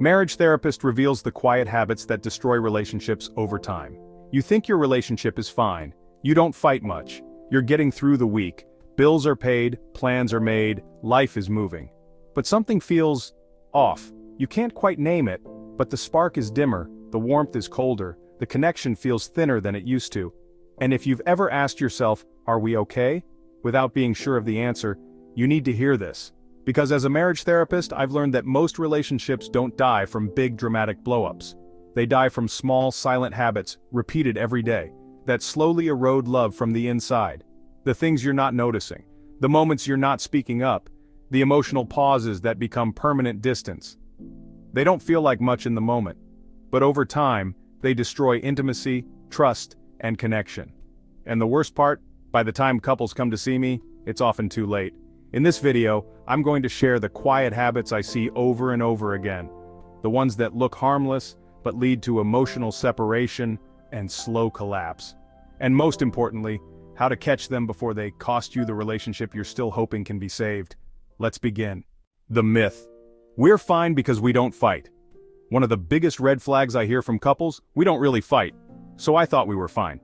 Marriage therapist reveals the quiet habits that destroy relationships over time. You think your relationship is fine. You don't fight much. You're getting through the week. Bills are paid, plans are made, life is moving. But something feels off. You can't quite name it, but the spark is dimmer, the warmth is colder, the connection feels thinner than it used to. And if you've ever asked yourself, "Are we okay?" without being sure of the answer, you need to hear this. Because as a marriage therapist, I've learned that most relationships don't die from big dramatic blow-ups. They die from small, silent habits, repeated every day, that slowly erode love from the inside. The things you're not noticing, the moments you're not speaking up, the emotional pauses that become permanent distance. They don't feel like much in the moment, but over time, they destroy intimacy, trust, and connection. And the worst part, by the time couples come to see me, it's often too late. In this video, I'm going to share the quiet habits I see over and over again. The ones that look harmless, but lead to emotional separation and slow collapse. And most importantly, how to catch them before they cost you the relationship you're still hoping can be saved. Let's begin. The myth. We're fine because we don't fight. One of the biggest red flags I hear from couples: we don't really fight, so I thought we were fine.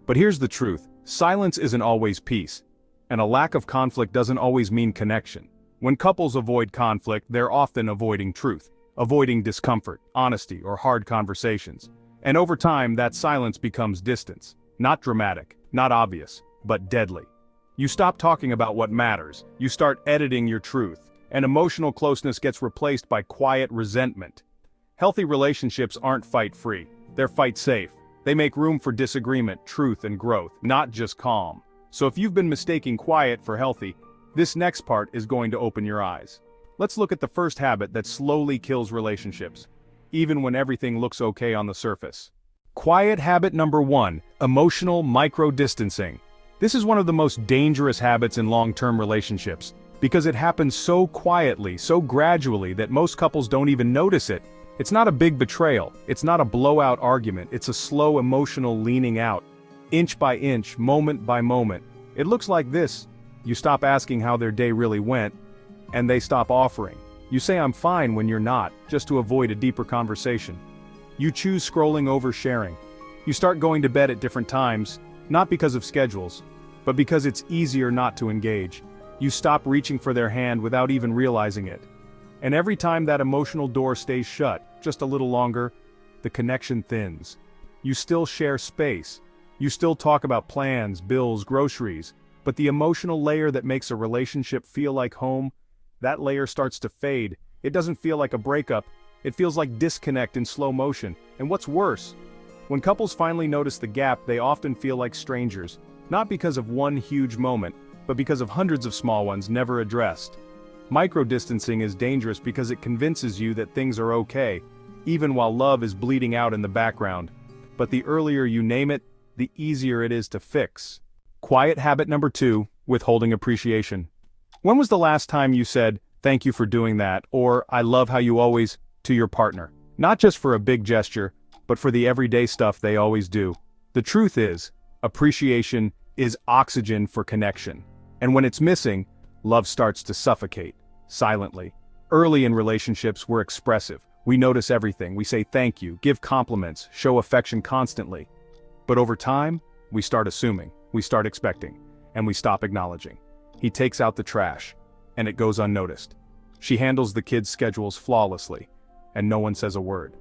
But here's the truth: silence isn't always peace. And a lack of conflict doesn't always mean connection. When couples avoid conflict, they're often avoiding truth, avoiding discomfort, honesty, or hard conversations. And over time, that silence becomes distance. Not dramatic, not obvious, but deadly. You stop talking about what matters, you start editing your truth, and emotional closeness gets replaced by quiet resentment. Healthy relationships aren't fight-free, they're fight-safe. They make room for disagreement, truth, and growth, not just calm. So if you've been mistaking quiet for healthy, this next part is going to open your eyes. Let's look at the first habit that slowly kills relationships, even when everything looks okay on the surface. Quiet habit number 1, emotional micro-distancing. This is one of the most dangerous habits in long-term relationships, because it happens so quietly, so gradually that most couples don't even notice it. It's not a big betrayal, it's not a blowout argument, it's a slow emotional leaning out. Inch by inch, moment by moment. It looks like this: you stop asking how their day really went, and they stop offering. You say "I'm fine" when you're not, just to avoid a deeper conversation. You choose scrolling over sharing. You start going to bed at different times, not because of schedules, but because it's easier not to engage. You stop reaching for their hand without even realizing it. And every time that emotional door stays shut, just a little longer, the connection thins. You still share space. You still talk about plans, bills, groceries, but the emotional layer that makes a relationship feel like home, that layer starts to fade. It doesn't feel like a breakup, it feels like disconnect in slow motion. And what's worse, when couples finally notice the gap, they often feel like strangers, not because of one huge moment, but because of hundreds of small ones never addressed. Micro-distancing is dangerous because it convinces you that things are okay, even while love is bleeding out in the background. But the earlier you name it, the easier it is to fix. Quiet habit number 2, withholding appreciation. When was the last time you said, "Thank you for doing that," or "I love how you always," to your partner? Not just for a big gesture, but for the everyday stuff they always do. The truth is, appreciation is oxygen for connection. And when it's missing, love starts to suffocate, silently. Early in relationships, we're expressive. We notice everything, we say thank you, give compliments, show affection constantly. But over time, we start assuming, we start expecting, and we stop acknowledging. He takes out the trash, and it goes unnoticed. She handles the kids' schedules flawlessly, and no one says a word.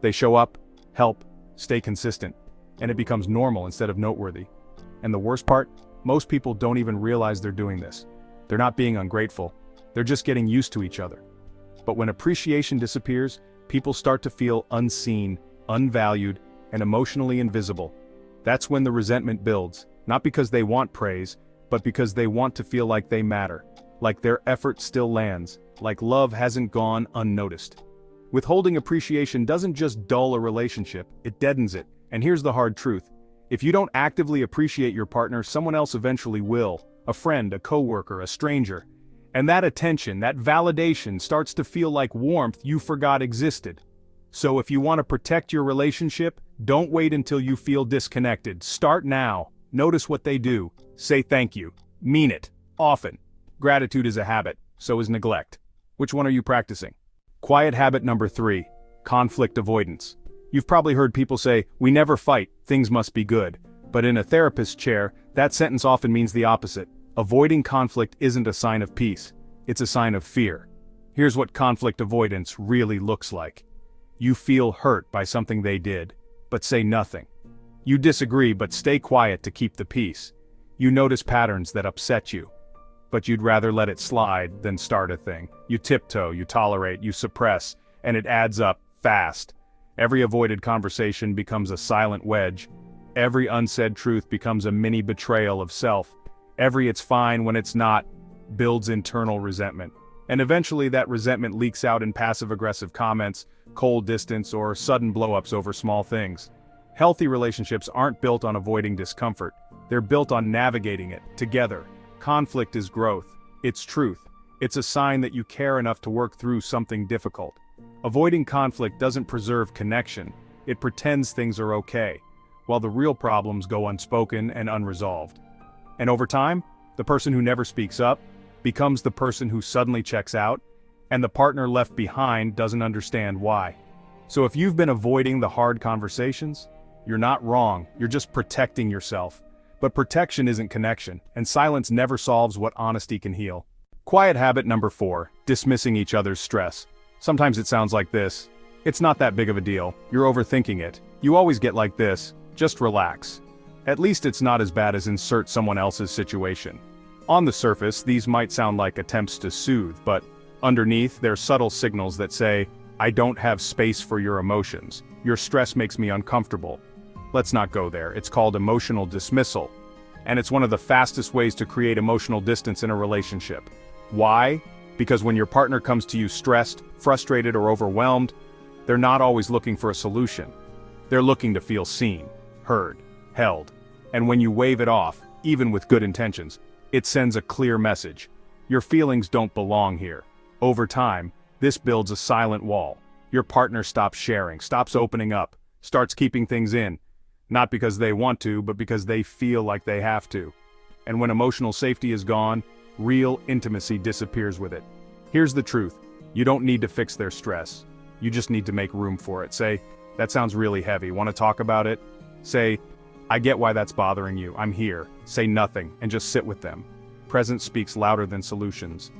They show up, help, stay consistent, and it becomes normal instead of noteworthy. And the worst part, most people don't even realize they're doing this. They're not being ungrateful, they're just getting used to each other. But when appreciation disappears, people start to feel unseen, unvalued, and emotionally invisible. That's when the resentment builds, not because they want praise, but because they want to feel like they matter, like their effort still lands, like love hasn't gone unnoticed. Withholding appreciation doesn't just dull a relationship, it deadens it. And here's the hard truth: if you don't actively appreciate your partner, someone else eventually will. A friend, a coworker, a stranger. And that attention, that validation starts to feel like warmth you forgot existed. So if you want to protect your relationship, don't wait until you feel disconnected. Start now. Notice what they do. Say thank you. Mean it. Often. Gratitude is a habit, so is neglect. Which one are you practicing? Quiet habit number 3, conflict avoidance. You've probably heard people say, "We never fight, things must be good." But in a therapist's chair, that sentence often means the opposite. Avoiding conflict isn't a sign of peace, it's a sign of fear. Here's what conflict avoidance really looks like. You feel hurt by something they did, but say nothing. You disagree but stay quiet to keep the peace. You notice patterns that upset you, but you'd rather let it slide than start a thing. You tiptoe, you tolerate, you suppress, and it adds up fast. Every avoided conversation becomes a silent wedge. Every unsaid truth becomes a mini betrayal of self. Every "it's fine when it's not" builds internal resentment. And eventually that resentment leaks out in passive-aggressive comments, cold distance, or sudden blow-ups over small things. Healthy relationships aren't built on avoiding discomfort. They're built on navigating it, together. Conflict is growth. It's truth. It's a sign that you care enough to work through something difficult. Avoiding conflict doesn't preserve connection. It pretends things are okay, while the real problems go unspoken and unresolved. And over time, the person who never speaks up becomes the person who suddenly checks out, and the partner left behind doesn't understand why. So if you've been avoiding the hard conversations, you're not wrong, you're just protecting yourself. But protection isn't connection, and silence never solves what honesty can heal. Quiet habit number 4, dismissing each other's stress. Sometimes it sounds like this: "It's not that big of a deal, you're overthinking it, you always get like this, just relax." At least it's not as bad as insert someone else's situation. On the surface, these might sound like attempts to soothe, but underneath, they're subtle signals that say, "I don't have space for your emotions. Your stress makes me uncomfortable." Let's not go there. It's called emotional dismissal. And it's one of the fastest ways to create emotional distance in a relationship. Why? Because when your partner comes to you stressed, frustrated, or overwhelmed, they're not always looking for a solution. They're looking to feel seen, heard, held. And when you wave it off, even with good intentions, it sends a clear message. Your feelings don't belong here. Over time, this builds a silent wall. Your partner stops sharing, stops opening up, starts keeping things in. Not because they want to, but because they feel like they have to. And when emotional safety is gone, real intimacy disappears with it. Here's the truth. You don't need to fix their stress. You just need to make room for it. Say, "That sounds really heavy. Want to talk about it?" Say, "I get why that's bothering you. I'm here." Say nothing, and just sit with them. Presence speaks louder than solutions.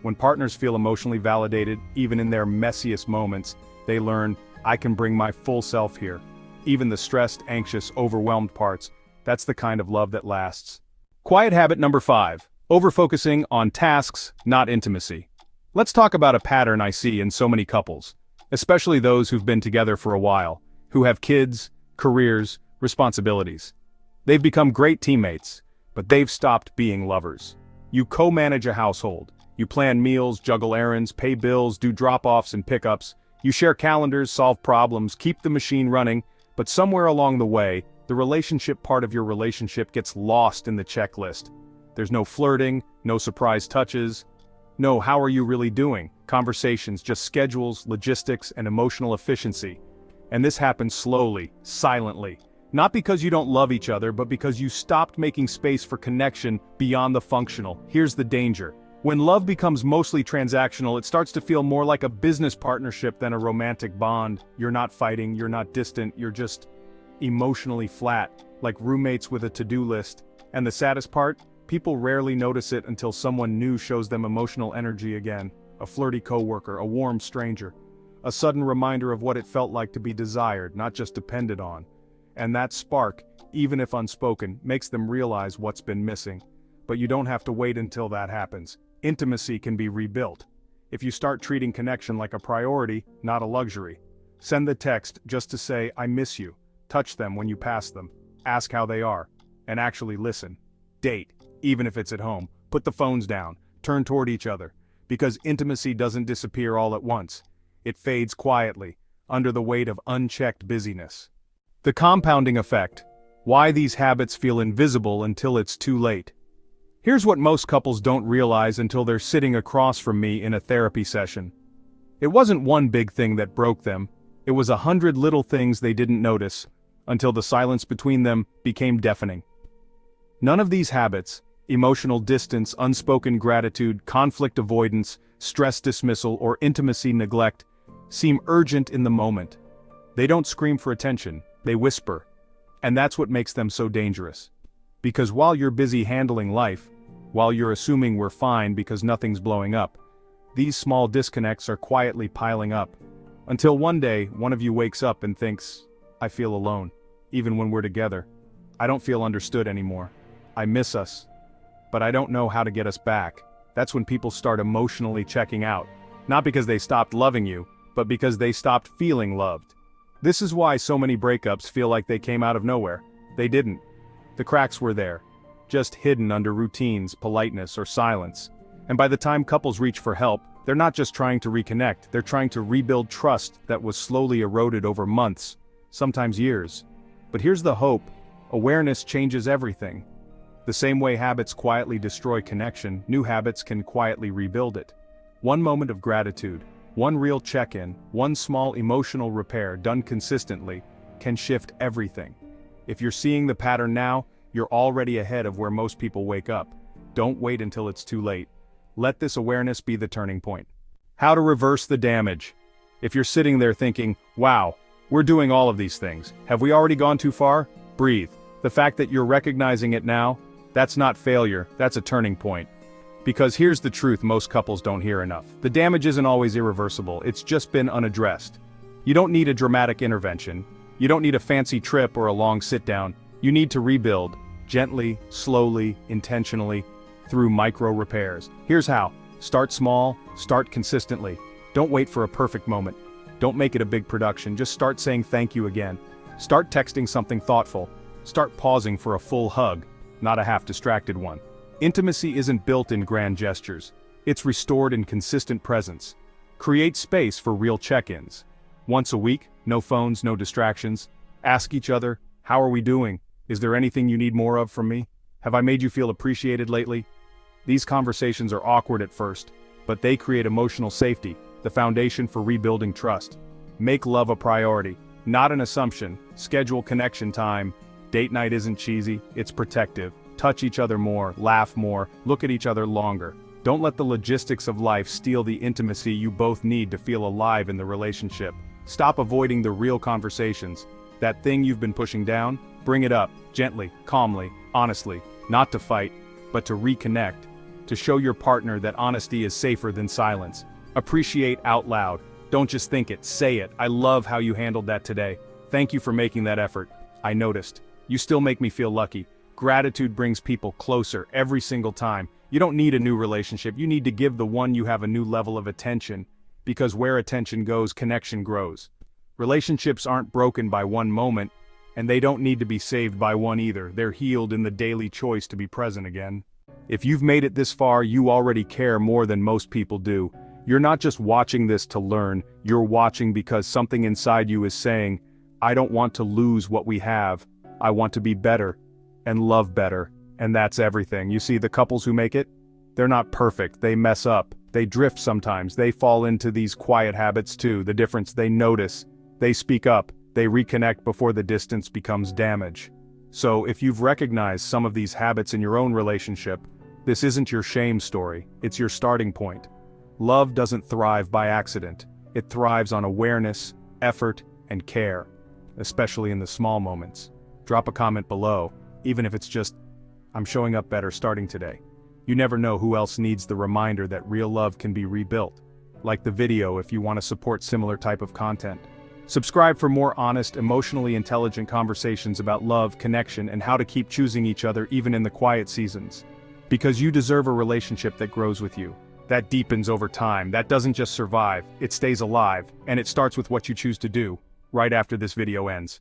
When partners feel emotionally validated, even in their messiest moments, they learn, "I can bring my full self here." Even the stressed, anxious, overwhelmed parts. That's the kind of love that lasts. Quiet habit number 5, overfocusing on tasks, not intimacy. Let's talk about a pattern I see in so many couples, especially those who've been together for a while, who have kids, careers, responsibilities. They've become great teammates, but they've stopped being lovers. You co-manage a household. You plan meals, juggle errands, pay bills, do drop-offs and pickups. You share calendars, solve problems, keep the machine running. But somewhere along the way, the relationship part of your relationship gets lost in the checklist. There's no flirting, no surprise touches, no "how are you really doing" conversations, just schedules, logistics, and emotional efficiency. And this happens slowly, silently. Not because you don't love each other, but because you stopped making space for connection beyond the functional. Here's the danger. When love becomes mostly transactional, it starts to feel more like a business partnership than a romantic bond. You're not fighting, you're not distant, you're just emotionally flat, like roommates with a to-do list. And the saddest part? People rarely notice it until someone new shows them emotional energy again. A flirty coworker, a warm stranger. A sudden reminder of what it felt like to be desired, not just depended on. And that spark, even if unspoken, makes them realize what's been missing. But you don't have to wait until that happens. Intimacy can be rebuilt. If you start treating connection like a priority, not a luxury. Send the text just to say, "I miss you." Touch them when you pass them. Ask how they are. And actually listen. Date, even if it's at home. Put the phones down. Turn toward each other. Because intimacy doesn't disappear all at once. It fades quietly, under the weight of unchecked busyness. The compounding effect. Why these habits feel invisible until it's too late. Here's what most couples don't realize until they're sitting across from me in a therapy session. It wasn't one big thing that broke them, it was 100 little things they didn't notice, until the silence between them became deafening. None of these habits, emotional distance, unspoken gratitude, conflict avoidance, stress dismissal, or intimacy neglect, seem urgent in the moment. They don't scream for attention, they whisper. And that's what makes them so dangerous. Because while you're busy handling life, while you're assuming we're fine because nothing's blowing up, these small disconnects are quietly piling up. Until one day, one of you wakes up and thinks, I feel alone, even when we're together. I don't feel understood anymore. I miss us. But I don't know how to get us back. That's when people start emotionally checking out. Not because they stopped loving you, but because they stopped feeling loved. This is why so many breakups feel like they came out of nowhere. They didn't. The cracks were there, just hidden under routines, politeness, or silence. And by the time couples reach for help, they're not just trying to reconnect, they're trying to rebuild trust that was slowly eroded over months, sometimes years. But here's the hope: awareness changes everything. The same way habits quietly destroy connection, new habits can quietly rebuild it. One moment of gratitude, one real check-in, one small emotional repair done consistently can shift everything. If you're seeing the pattern now, you're already ahead of where most people wake up. Don't wait until it's too late. Let this awareness be the turning point. How to reverse the damage. If you're sitting there thinking, wow, we're doing all of these things, have we already gone too far? Breathe. The fact that you're recognizing it now, that's not failure, that's a turning point. Because here's the truth most couples don't hear enough. The damage isn't always irreversible, it's just been unaddressed. You don't need a dramatic intervention. You don't need a fancy trip or a long sit-down. You need to rebuild, gently, slowly, intentionally, through micro repairs. Here's how. Start small, start consistently. Don't wait for a perfect moment. Don't make it a big production, just start saying thank you again. Start texting something thoughtful. Start pausing for a full hug, not a half-distracted one. Intimacy isn't built in grand gestures. It's restored in consistent presence. Create space for real check-ins. Once a week, no phones, no distractions. Ask each other, how are we doing? Is there anything you need more of from me? Have I made you feel appreciated lately? These conversations are awkward at first, but they create emotional safety, the foundation for rebuilding trust. Make love a priority, not an assumption. Schedule connection time. Date night isn't cheesy, it's protective. Touch each other more, laugh more, look at each other longer. Don't let the logistics of life steal the intimacy you both need to feel alive in the relationship. Stop avoiding the real conversations. That thing you've been pushing down, bring it up, gently, calmly, honestly, not to fight, but to reconnect, to show your partner that honesty is safer than silence. Appreciate out loud. Don't just think it, say it. I love how you handled that today. Thank you for making that effort. I noticed. You still make me feel lucky. Gratitude brings people closer every single time. You don't need a new relationship, you need to give the one you have a new level of attention. Because where attention goes, connection grows. Relationships aren't broken by one moment, and they don't need to be saved by one either. They're healed in the daily choice to be present again. If you've made it this far, you already care more than most people do. You're not just watching this to learn, you're watching because something inside you is saying, I don't want to lose what we have. I want to be better and love better, and that's everything. You see, the couples who make it, they're not perfect, they mess up, they drift sometimes, they fall into these quiet habits too. The difference: they notice, they speak up, they reconnect before the distance becomes damage. So if you've recognized some of these habits in your own relationship, this isn't your shame story, it's your starting point. Love doesn't thrive by accident, it thrives on awareness, effort, and care, especially in the small moments. Drop a comment below, even if it's just, I'm showing up better starting today. You never know who else needs the reminder that real love can be rebuilt. Like the video if you want to support similar type of content. Subscribe for more honest, emotionally intelligent conversations about love, connection, and how to keep choosing each other even in the quiet seasons. Because you deserve a relationship that grows with you, that deepens over time, that doesn't just survive, it stays alive, and it starts with what you choose to do, right after this video ends.